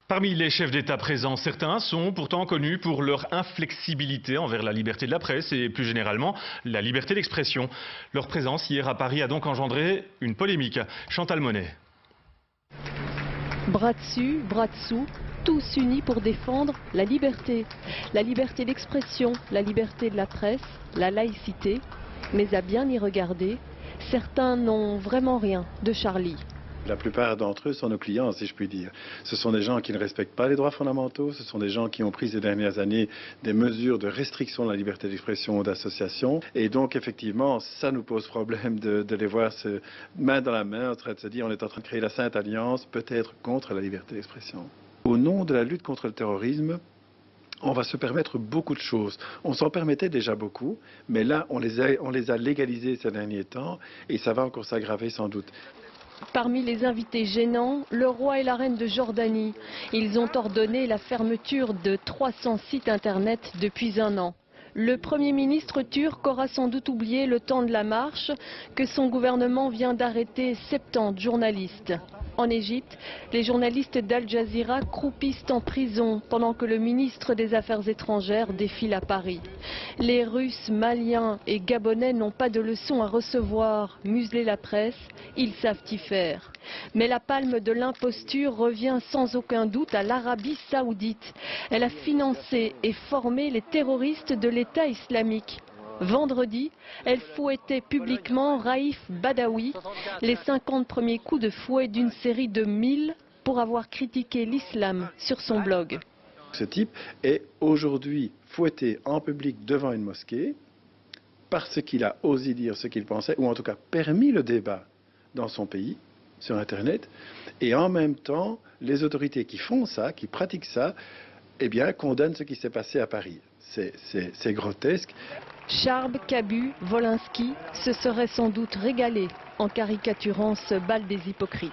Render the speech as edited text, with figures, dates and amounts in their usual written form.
Parmi les chefs d'État présents, certains sont pourtant connus pour leur inflexibilité envers la liberté de la presse et plus généralement la liberté d'expression. Leur présence hier à Paris a donc engendré une polémique. Chantal Monet. Bras dessus, bras dessous, tous unis pour défendre la liberté d'expression, la liberté de la presse, la laïcité. Mais à bien y regarder, certains n'ont vraiment rien de Charlie. La plupart d'entre eux sont nos clients, si je puis dire. Ce sont des gens qui ne respectent pas les droits fondamentaux, ce sont des gens qui ont pris ces dernières années des mesures de restriction de la liberté d'expression ou d'association. Et donc, effectivement, ça nous pose problème de les voir main dans la main en train de se dire on est en train de créer la Sainte Alliance, peut-être contre la liberté d'expression. Au nom de la lutte contre le terrorisme, on va se permettre beaucoup de choses. On s'en permettait déjà beaucoup, mais là, on les a légalisés ces derniers temps et ça va encore s'aggraver sans doute. Parmi les invités gênants, le roi et la reine de Jordanie. Ils ont ordonné la fermeture de 300 sites internet depuis un an. Le Premier ministre turc aura sans doute oublié le temps de la marche que son gouvernement vient d'arrêter 70 journalistes. En Égypte, les journalistes d'Al Jazeera croupissent en prison pendant que le ministre des Affaires étrangères défile à Paris. Les Russes, Maliens et Gabonais n'ont pas de leçons à recevoir. Museler la presse, ils savent y faire. Mais la palme de l'imposture revient sans aucun doute à l'Arabie Saoudite. Elle a financé et formé les terroristes de l'État islamique. Vendredi, elle fouettait publiquement Raif Badawi, les 50 premiers coups de fouet d'une série de 1000 pour avoir critiqué l'islam sur son blog. Ce type est aujourd'hui fouetté en public devant une mosquée parce qu'il a osé dire ce qu'il pensait, ou en tout cas permis le débat dans son pays, sur Internet, et en même temps, les autorités qui font ça, qui pratiquent ça, eh bien, condamnent ce qui s'est passé à Paris. C'est grotesque. Charb, Cabu, Wolinski se seraient sans doute régalés en caricaturant ce bal des hypocrites.